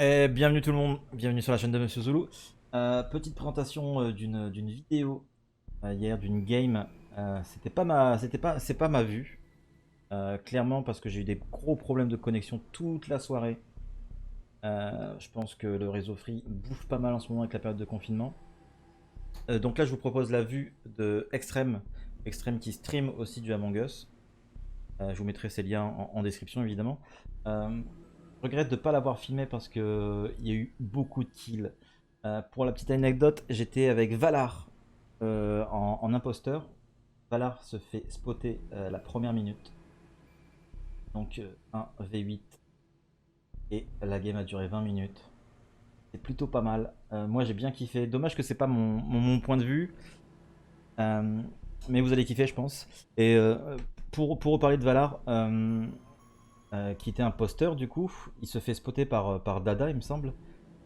Et bienvenue tout le monde, bienvenue sur la chaîne de Monsieur Zulu. Petite présentation d'une vidéo hier, d'une game. C'est pas ma vue. Clairement parce que j'ai eu des gros problèmes de connexion toute la soirée. Je pense que le réseau Free bouffe pas mal en ce moment avec la période de confinement. Donc là je vous propose la vue de Extreme qui stream aussi du Among Us. Je vous mettrai ces liens en description évidemment. Je regrette de ne pas l'avoir filmé parce qu'il y a eu beaucoup de kills. Pour la petite anecdote, j'étais avec Valar en imposteur. Valar se fait spotter la première minute. Donc 1 V8. Et la game a duré 20 minutes. C'est plutôt pas mal. Moi j'ai bien kiffé. Dommage que c'est pas mon point de vue. Mais vous allez kiffer je pense. Et pour reparler de Valar, qui était imposteur du coup, il se fait spotter par Dada il me semble.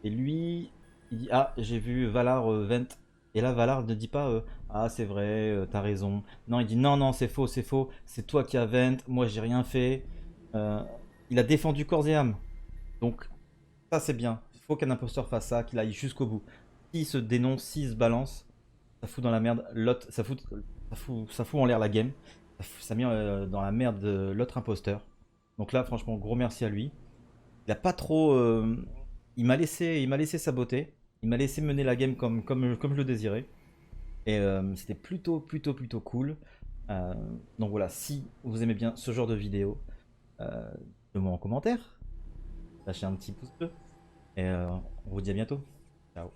Et lui, il dit ah j'ai vu Valar vent. Et là Valar ne dit pas ah c'est vrai, t'as raison. Non il dit non c'est faux, c'est toi qui as vent, moi j'ai rien fait. Il a défendu corps et âme. Donc ça c'est bien. Il faut qu'un imposteur fasse ça, qu'il aille jusqu'au bout. S'il se dénonce, s'il se balance, ça fout dans la merde l'autre, ça fout en l'air la game. Ça met dans la merde l'autre imposteur. Donc là franchement gros merci à lui. Il a pas trop il m'a laissé saboter. Il m'a laissé mener la game comme je le désirais. Et c'était plutôt cool. Donc voilà, si vous aimez bien ce genre de vidéo, dites-le-moi en commentaire. Lâchez un petit pouce bleu. Et on vous dit à bientôt. Ciao.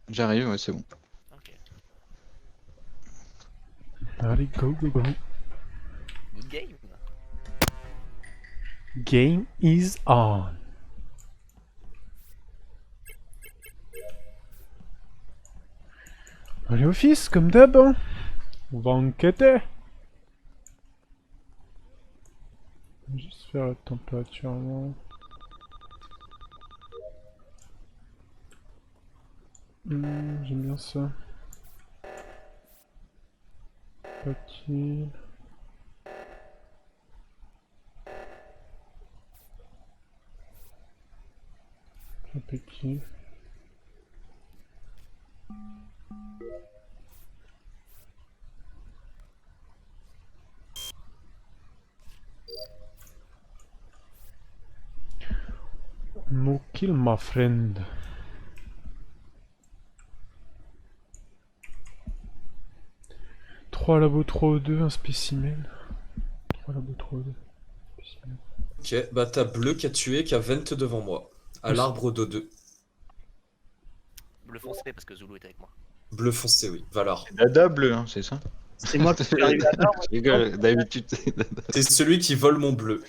J'arrive, ouais, c'est bon. Ok. Allez, go. Good game. Game is on. Allez, office, comme d'hab. Hein. On va enquêter. Je vais juste faire la température là. J'aime bien ça. Petit. Petit. No kill my friend. Trois labos 3O2, un spécimen. 3 labos 3O2. Spécimen. Ok, bah t'as bleu qui a tué, qui a 20 devant moi. À l'arbre d'O2. Bleu foncé parce que Zulu est avec moi. Bleu foncé, oui. Valar. Dada bleu, hein, c'est ça? C'est moi qui suis arrivé à l'heure. Je rigole, d'habitude c'est Dada. C'est celui qui vole mon bleu.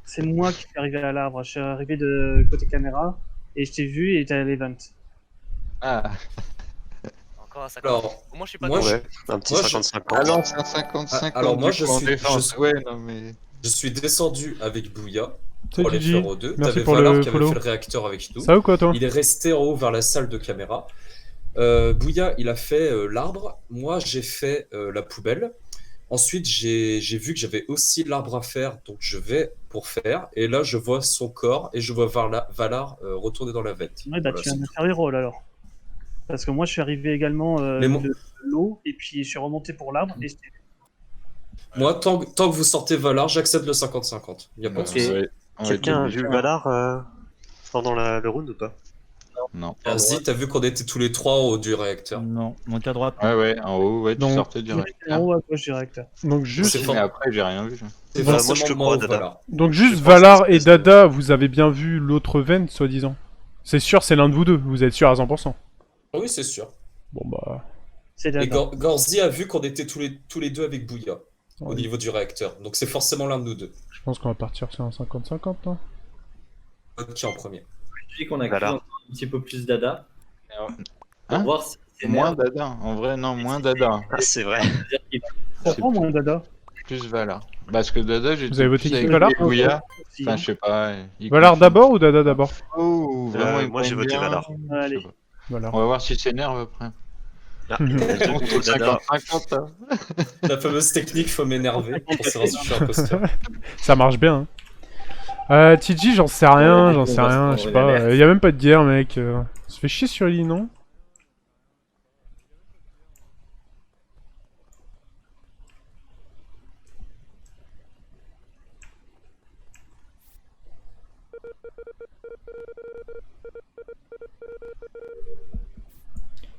C'est moi qui suis arrivé à l'arbre. Je suis arrivé de côté caméra et je t'ai vu et t'es allé l'event. Ah, Encore un 50. Alors, Au moins je suis pas moi, con. je- Ouais, un petit moi, je- 50-50. ah non, c'est un 50-50. Alors, moi, du je coup, en suis- défense. je- Ouais, non mais. Je suis descendu avec Bouya Salut pour aller Gigi. faire O2. Merci T'avais pour Valar le qui avait follow. fait le réacteur avec nous. Ça va ou quoi toi? Il est resté en haut vers la salle de caméra. Bouya, il a fait l'arbre. Moi, j'ai fait la poubelle. Ensuite, j'ai vu que j'avais aussi l'arbre à faire, donc je vais pour faire. Et là, je vois son corps et je vois Valar retourner dans la vente. Ouais, bah Voilà, tu es c'est un tout. interview rôle alors. Parce que moi je suis arrivé également Mais mon- de l'eau et puis je suis remonté pour l'arbre et je t'ai vu. Moi, tant que vous sortez Valar, j'accepte le 50-50. Il n'y a pas de Ok. souci. Ouais, on Quelqu'un a était- vu Valar pendant le round ou pas? Non. Vas-y, t'as vu qu'on était tous les trois au haut du réacteur. Non, monte à droite. Ouais, en haut, ouais, tu Donc- sortais du Moi, j'étais en réacteur. haut à gauche du réacteur. Donc juste, C'est fort. Mais après, j'ai rien vu. C'est Moi, forcément je te moi crois, ou Dada. Valar. donc juste Je pense Valar que et c'est- Dada, vous avez bien vu l'autre vent, soi-disant. C'est sûr, c'est l'un de vous deux, vous êtes sûr à 100%. Oui, c'est sûr. Bon bah... C'est Et d'accord. Gorzi a vu qu'on était tous les deux avec Bouya au ouais, niveau du réacteur. Donc c'est forcément l'un de nous deux. je pense qu'on va partir sur un 50-50 là. Qui est en premier? Je dis qu'on a Voilà. un petit peu plus Dada. Pour Hein voir si c'est Moins Dada, en vrai, non, moins Dada. Ah, c'est vrai. Pourquoi moi Dada? Plus Valar. Parce que Dada, j'ai Vous avez voté plus qui, avec Valar Bouya. Si, Enfin, hein. je sais pas. il Valar confie. d'abord ou Dada d'abord? Oh, vraiment, il moi, j'ai tombe voté bien. Valar. Allez. Je sais pas. Valar. On va voir s'il s'énerve après. Ah, Mhm. les deux contre Dada. 50-50, hein. La fameuse technique, faut m'énerver pour savoir si je suis imposteur. Ça marche bien. Hein. TG, j'en sais rien, Ouais, j'en sais on va se rien, prendre je sais une pas. alerte. Y a même pas de guerre, mec. On se fait chier sur l'île, non?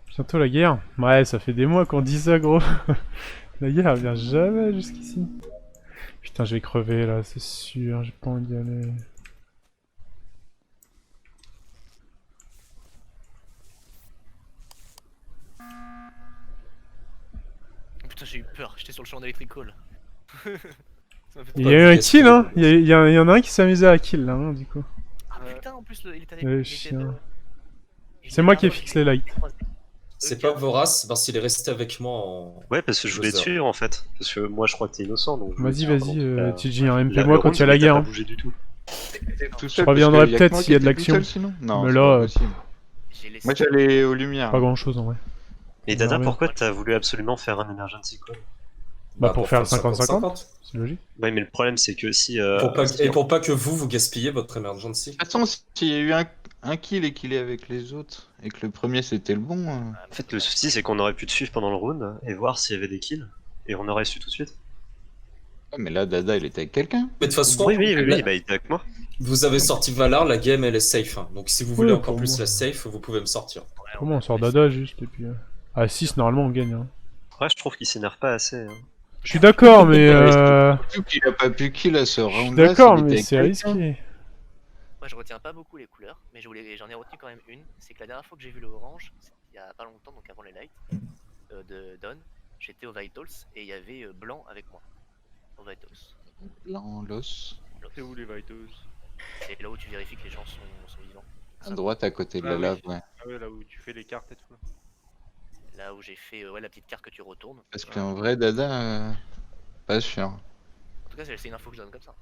Bientôt la guerre? Ouais, ça fait des mois qu'on dit ça, gros. La guerre, elle vient jamais jusqu'ici. Putain, je vais crever là, c'est sûr, j'ai pas envie d'y aller. Putain, j'ai eu peur, j'étais sur le champ d'électricole. Ça m'a fait Il trop y a eu peur. un kill, hein? Il y en a un qui s'amusait à kill là, hein, du coup. Ah putain, en plus, il était Le il était chien. de- C'est moi qui ai fixé les lights. C'est pas Vorace, parce qu'il est resté avec moi en. Ouais, parce que je voulais 2 heures. tuer en fait. Parce que moi je crois que t'es innocent donc. je voulais Vas-y, tuer vas-y, pendant toute la- TG, hein, la- MP-moi le quand round, il y a la mais t'as guerre. pas Hein. bougé du tout. Tout seul, reviendrai parce que y a peut-être que moi s'il y a de qui étais tout l'action. seul, sinon. Non, Mais c'est là, pas possible. J'ai laissé. Moi j'allais aux lumières. Pas grand chose en vrai. Et Dada, Ouais. pourquoi t'as voulu absolument faire un emergency call? Bah, pour faire 50-50. C'est logique. Ouais, mais le problème c'est que si. Et pour pas que vous gaspillez votre emergency. De toute façon, s'il y a eu un kill et qu'il est avec les autres, et que le premier c'était le bon. En fait, le souci c'est qu'on aurait pu te suivre pendant le round et voir s'il y avait des kills. Et on aurait su tout de suite. Ah, mais là, Dada il était avec quelqu'un. Mais de toute façon, Oui, là, bah il était avec moi. vous avez sorti Valar, la game elle est safe. Hein. Donc si vous voulez Oui, encore pour plus moi. la safe, vous pouvez me sortir. Comment on sort Dada juste et puis. À 6, normalement on gagne. Hein. Ouais, je trouve qu'il s'énerve pas assez. Hein. Je suis d'accord, mais. Surtout qu'il a pas pu kill à ce Je suis round là. d'accord, mais c'est risqué. Moi, je retiens pas beaucoup les couleurs, mais j'en ai retenu quand même une. C'est que la dernière fois que j'ai vu le orange, c'était il y a pas longtemps, donc avant les lights de Dawn, j'étais au Vitals et il y avait blanc avec moi. Au Vitals. En l'os. C'est où les Vitals? C'est là où tu vérifies que les gens sont vivants. À droite à côté de Ah la oui. lave, ouais. Ah ouais, là où tu fais les cartes et tout. Là où j'ai fait la petite carte que tu retournes. Parce qu'en vrai, Dada, pas sûr. En tout cas, c'est une info que je donne comme ça.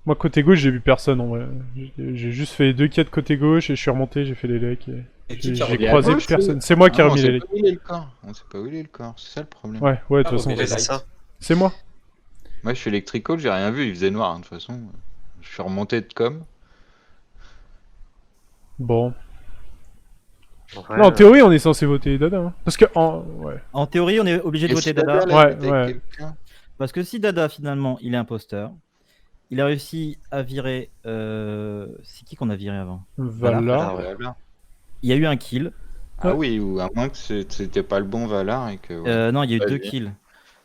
Moi, côté gauche, j'ai vu personne en vrai. J'ai juste fait 2 quêtes côté gauche et je suis remonté, j'ai fait les lecs. Et qui J'ai a remis croisé à gauche, personne. C'est moi qui ai Ah, remis les on lecs. sait pas où il est le corps. On sait pas où il est le corps, c'est ça le problème. Ouais, de toute façon, remis les C'est lights. ça. c'est moi. Moi je suis électrical, j'ai rien vu, il faisait noir hein, de toute façon. Je suis remonté de com. Bon. Ouais, Non, en théorie, on est censé voter Dada. Hein. Parce que. Ouais. En théorie, on est obligé de Et voter si Dada. là, Ouais, il était ouais. avec quelqu'un Parce que si Dada, finalement, il est imposteur, il a réussi à virer. C'est qui qu'on a viré avant? Valar. Ah ouais. Valar. Il y a eu un kill. Ah oui, ou à moins que c'était pas le bon Valar et que. ouais. Non, il y a eu Vas-y. 2 kills.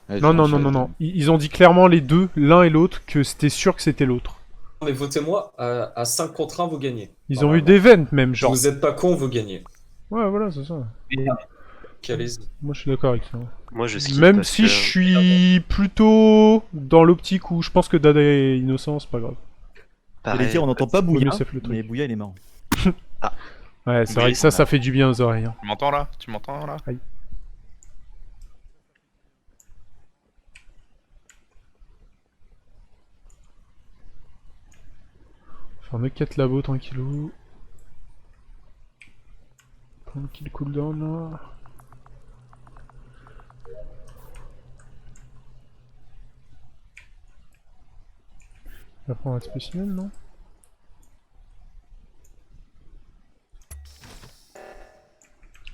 Vas-y, Non, non, non, enchaîne. non, non. Ils ont dit clairement les deux, l'un et l'autre, que c'était sûr que c'était l'autre. Mais votez-moi, à 5 contre 1, vous gagnez. Ils ont eu des vents même, genre. Vous êtes pas con, vous gagnez. Ouais, voilà, c'est ça. Ok, allez-y. Moi, je suis d'accord avec ça. Moi je skip Même parce si que- je suis plutôt dans l'optique où je pense que Dada est innocent, c'est pas grave. J'allais Pareil, dire, on n'entend pas Vaut mieux Bouya, safe le truc. mais Bouya, il est marrant. Ouais, c'est Oui, vrai que ça fait du bien aux oreilles. Hein. Tu m'entends là? Tu m'entends là? Faire 2 quêtes labo tranquillou. Prendre kill cooldown là. On va prendre un spécimen, non?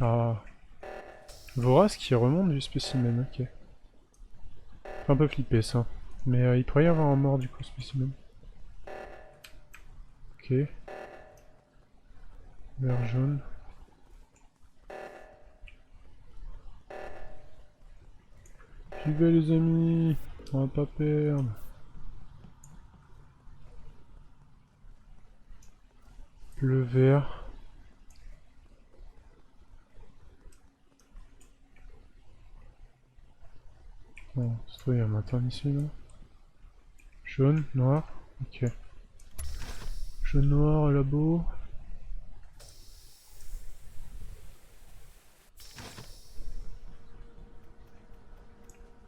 Ah. Vorace qui remonte du spécimen, ok. Un peu flippé ça. Mais il pourrait y avoir un mort du coup, spécimen. Ok. Vert jaune. J'y vais les amis, on va pas perdre. Le vert. Bon, c'est toi, il y a un matin ici là. Jaune, noir, ok. Jaune, noir, labo.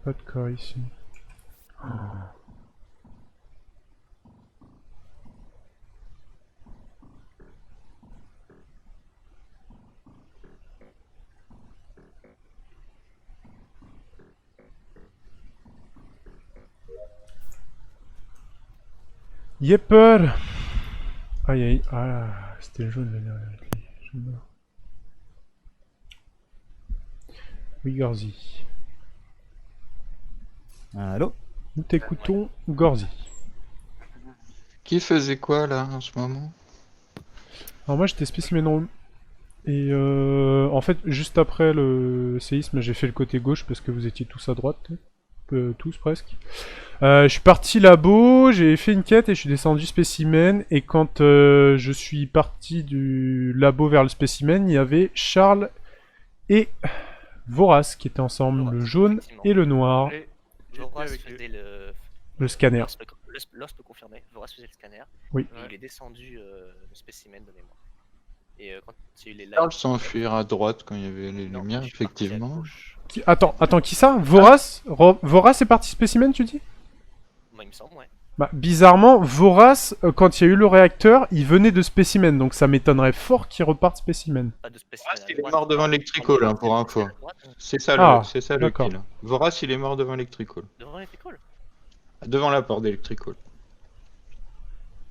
Pas de corps ici. Oh. Yepper. Aïe aïe. Ah là, c'était jaune la dernière avec lui. Je meurs. Oui, Gorzi. Allô? Nous t'écoutons, Gorzi. Qui faisait quoi là en ce moment? Alors moi j'étais spécimen room. Et en fait, juste après le séisme, j'ai fait le côté gauche parce que vous étiez tous à droite. Tous presque. Je suis parti labo, j'ai fait une quête et je suis descendu spécimen. Et quand je suis parti du labo vers le spécimen, il y avait Charles et Voras qui étaient ensemble, Voras, le jaune effectivement. et le noir. Et Voras j'étais avec faisait Le scanner. Lost peut confirmer. Voras faisait le scanner. Oui. Et il est descendu le spécimen de mémoire. Et quand il y a eu les lights. Charles s'enfuir à droite quand il y avait les Non, lumières, je suis parti à effectivement. gauche. Attends, qui ça? Voras Voras est parti spécimen, tu dis? Moi, il me semble, ouais. Bah, bizarrement, Voras, quand il y a eu le réacteur, il venait de spécimen, donc ça m'étonnerait fort qu'il reparte spécimen. Pas de spécimen. Voras, à il est droite. mort devant Electrical, hein, pour info. À droite, C'est ça, Ah, c'est ça le d'accord. kill. Voras, il est mort devant Electrical. devant les écoles. Devant la porte d'Electrical.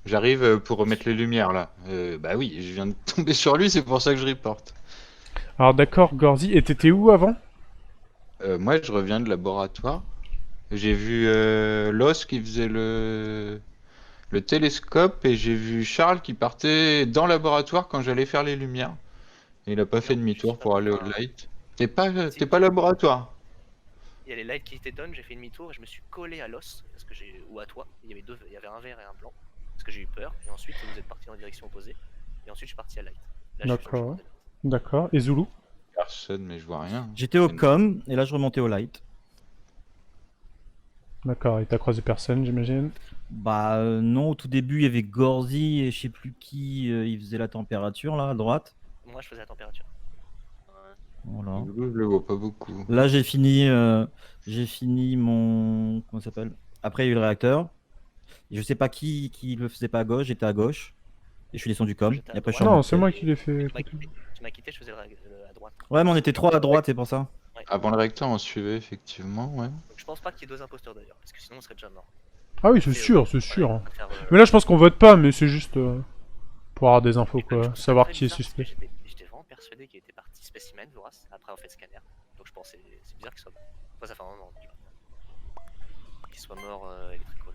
J'arrive pour remettre les lumières là. Bah oui, je viens de tomber sur lui, c'est pour ça que je reporte. Alors d'accord, Gorzi, et t'étais où avant? Moi, je reviens de laboratoire. J'ai vu Los qui faisait le télescope et j'ai vu Charles qui partait dans le laboratoire quand j'allais faire les lumières. Et il a pas fait demi-tour pour aller au light. T'es pas laboratoire. Il y a les lights qui étaient done, j'ai fait demi-tour et je me suis collé à l'os parce que ou à toi. Il y avait un vert et un blanc parce que j'ai eu peur. Et ensuite vous êtes partis en direction opposée. Et ensuite je suis parti à light. Là, je suis sur le D'accord. chemin de light. D'accord, et Zulu? Personne, mais je vois rien. J'étais au com, et là je remontais au light. D'accord, et t'as croisé personne, j'imagine? Bah non, au tout début il y avait Gorzi et je sais plus qui, il faisait la température là à droite. Moi je faisais la température. Voilà. Je le vois pas beaucoup. Là j'ai fini mon... Comment ça s'appelle? Après il y a eu le réacteur. Et je sais pas qui le faisait pas à gauche, j'étais à gauche. Et je suis descendu com. J'étais à Et après je suis droite. Non, remonté. c'est moi qui l'ai fait. Tu m'as quitté, je faisais à droite. Ouais mais on était 3 à droite, c'est pour ça. Avant le réacteur, on suivait effectivement, ouais. Donc je pense pas qu'il y ait deux imposteurs d'ailleurs, parce que sinon on serait déjà mort. Ah oui, c'est Et, sûr, c'est ouais, sûr. on va faire, Mais là, je pense qu'on vote pas, mais c'est juste pour avoir des infos, et comme je quoi. trouve ça Savoir très qui est bizarre, parce que suspect. J'étais vraiment persuadé qu'il était parti spécimen, Voras, après on fait le scanner. Donc je pensais, c'est bizarre qu'il soit mort. Enfin, ça fait un moment du coup. Qu'il soit mort Electrical.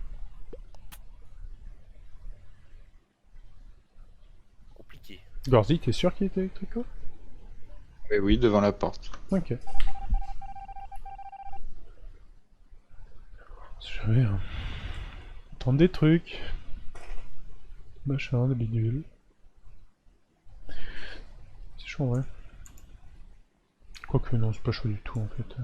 Compliqué. Gorzi, t'es sûr qu'il était électrico? Mais oui, devant la porte. Ok. Si jamais, hein. Tente des trucs. Machin, des bidules. C'est chaud, ouais. Quoique, non, c'est pas chaud du tout, en fait.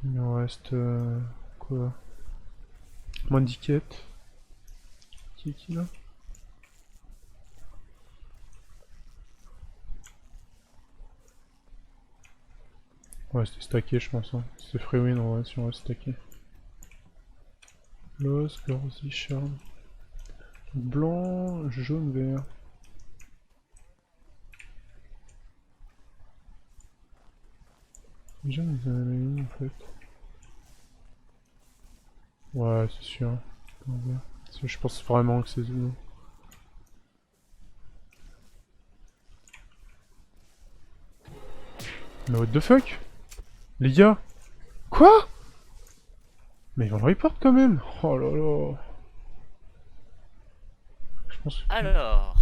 Il nous reste... quoi? Moins de 10 quêtes. Qui est qui, là? Ouais, c'était stacké, je pense. Hein. C'était Freewin, en vrai, si on reste stacké. Los, Gorzi, Charme. Blanc, jaune, vert. Les jaunes, ils avaient mis, en fait. Ouais, c'est sûr. Je pense vraiment que c'est Zulu. Mais what the fuck? Les gars? Quoi? Mais ils vont le report quand même. Oh là là. Je pense que... Alors.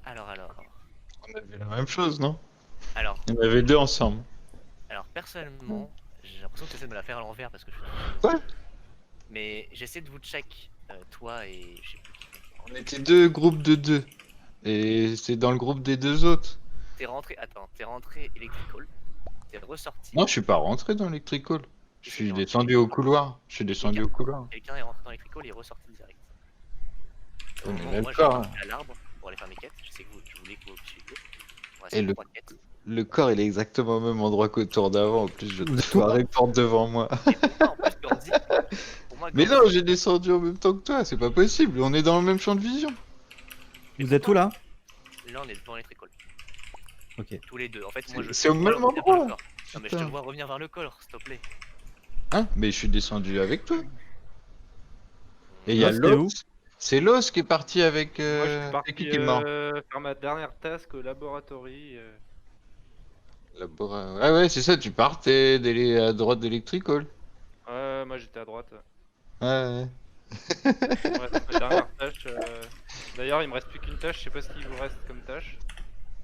On avait la même chose, non? Alors, Il y en avait deux ensemble. personnellement, j'ai l'impression que tu essaies de me la faire à l'envers parce que je suis. Quoi? Mais j'essaie de vous check, toi et je sais plus qui. On était deux groupes de deux. Et c'est dans le groupe des deux autres. T'es rentré Electrical, t'es ressorti. Non, je suis pas rentré dans l'Electrical. Je suis descendu au couloir. Je suis descendu au couloir. Quelqu'un est rentré dans Electrical et est ressorti direct. On est Moi, j'ai d'accord. rentré à l'arbre pour aller faire mes quêtes. Je sais que je voulais que vous suiviez. Et le- 3 quêtes. Le corps, il est exactement au même endroit qu'au tour d'avant. En plus, je Vous êtes te vois report devant moi. Et pourquoi, en plus, Gordy, pour moi, Mais Gordy- non, j'ai descendu en même temps que toi. C'est pas possible. On est dans le même champ de vision. Mais Vous êtes où là? Là, on est devant Electrical. Ok. Tous les deux. En fait, moi, je C'est au te vois même revenir vers le endroit. corps. Non, mais je te Putain. vois revenir vers le corps, s'il te plaît. Hein? Mais je suis descendu avec toi. Et il y a Lost, t'es où? Lost. C'est Lost qui est parti avec. Moi, je suis C'est parti qui est mort? faire ma dernière task au laboratory. Ouais, ouais, c'est ça, tu partais à droite d'Electrical. Ouais, moi j'étais à droite. Ouais. Il me reste ma dernière tâche. D'ailleurs, il me reste plus qu'une tâche. Je sais pas ce qu'il vous reste comme tâche.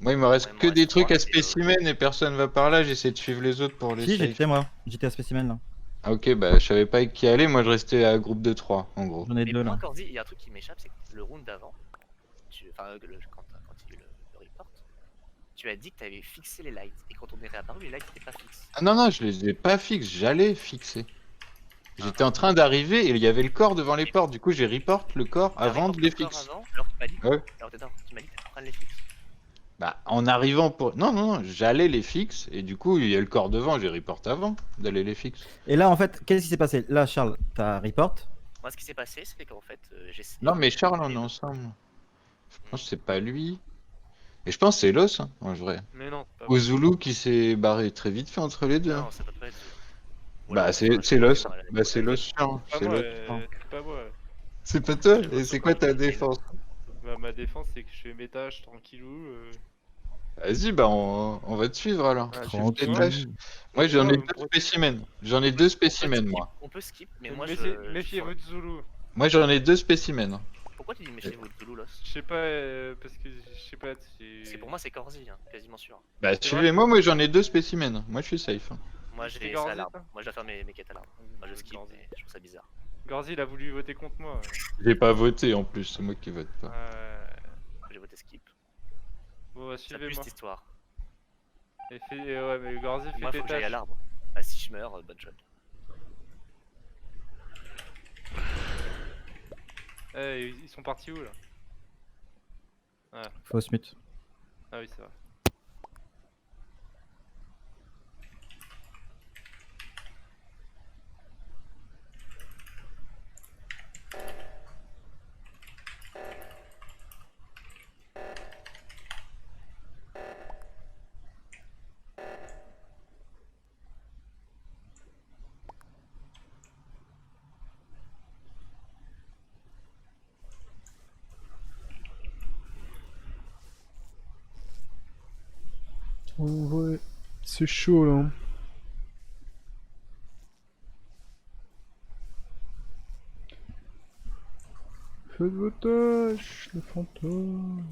Moi, il me reste Ouais, il que me des reste trucs trois, à spécimen et personne va par là. J'essaie de suivre les autres pour les Si, j'ai saves. fait moi. J'étais à spécimen là. Ah, ok, bah je savais pas avec qui aller. Moi, je restais à groupe de 3 en gros. J'en ai Mais deux moi, là. Cordy, il y a un truc qui m'échappe, c'est que le round d'avant, quand il y a eu le report, tu as dit que tu avais fixé les lights, et quand on est réapparu, les lights n'étaient pas fixes. Ah non, non, je les ai pas fixes. J'allais fixer. J'étais en train d'arriver et il y avait le corps devant les portes. Du coup, j'ai report le corps T'as avant de reporté les le corps fixer. avant, alors tu m'as dit, Ouais. alors attends, tu m'as dit que t'étais en train de les fixer. Bah, en arrivant pour. Non, non, non, j'allais les fixes et du coup, il y a le corps devant. J'ai report avant d'aller les fixes. Et là, en fait, qu'est-ce qui s'est passé? Là, Charles, t'as report. Moi, ce qui s'est passé, c'est qu'en fait, j'ai essayé. Non, mais Charles, on est ensemble. Je pense que c'est pas lui. Et je pense que c'est Los, hein, en vrai. Mais non, c'est pas Ou Zulu qui s'est barré très vite fait entre les deux. hein. Non, ça peut pas être. Ou Bah, alors, c'est enfin, Los. voilà, Bah, c'est Los. Charles. pas C'est moi. Los. Charles. C'est pas moi. C'est pas toi? C'est Et Los, c'est quoi ta ouais. défense? Bah, ma défense, c'est que je fais mes tâches tranquillou. Vas-y, bah, on va te suivre alors. Ah, Tu fais tes tranquille. tâches. Moi, j'en ai Ouais, deux pour- spécimens. J'en ai deux spécimens, moi. On peut skip, mais moi, Méfiez-vous de Zulu. Moi, j'en ai deux spécimens. Pourquoi tu dis méfiez-vous de Toulouse? Je sais pas, parce que je sais pas. Parce que pour moi, c'est Corzy, hein, quasiment sûr. Bah, suivez-moi, moi, j'en ai deux spécimens. Moi, je suis safe. hein. Moi, C'est j'ai Corzy, ça à l'arbre. toi Moi, je dois faire mes quêtes à l'arbre. Moi, je skip, Corzy. mais je trouve ça bizarre. Gorzy, il a voulu voter contre moi. J'ai pas voté en plus, c'est moi qui vote pas. J'ai voté skip. Bon, bah, Ça pue suivez-moi. cette histoire. Ouais, mais Gorzy, Moi, fais faut tes que j'aille à tâches. l'arbre. Bah, si je meurs, bonne shot. Eh, ils sont partis où là? Fausse mute. Ah oui, c'est vrai. Oh, ouais. C'est chaud là. Faites vos tâches, le fantôme.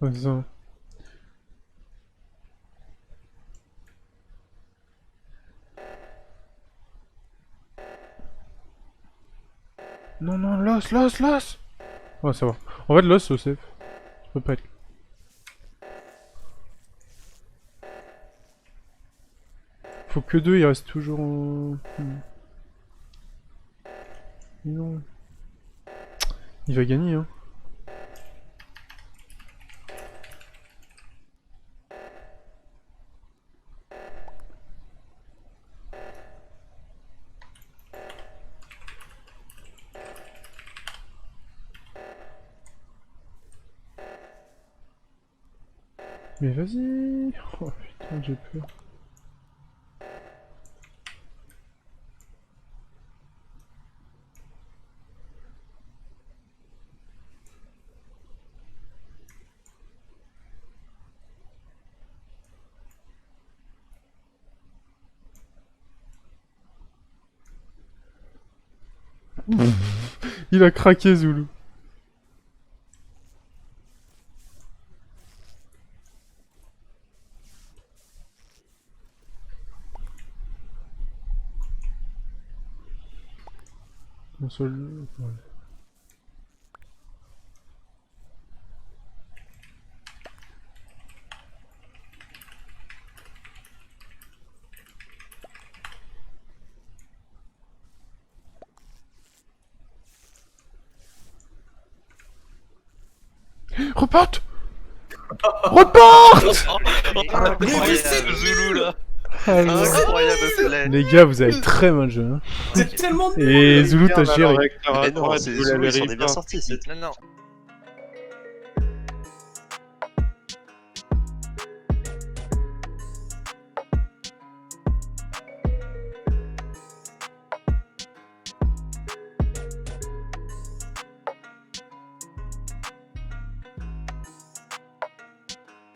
Ouais, c'est ça. Non, non, Los. Ouais, ça va. En fait, Los, c'est safe. Ça peut pas être. Faut que deux, il reste toujours en... Non. Il va gagner, hein. Mais vas-y. Oh putain, j'ai peur. Il a craqué, Zulu. Un seul... Ouais. Reparte. Incroyable, Zulu là. Ah, ouais. Incroyable célèbre. Les gars, vous avez très mal joué. Hein. C'est tellement nul. Et Zulu, t'as géré. Mais non, c'est Zulu, il s'en est bien sorti. Non, non,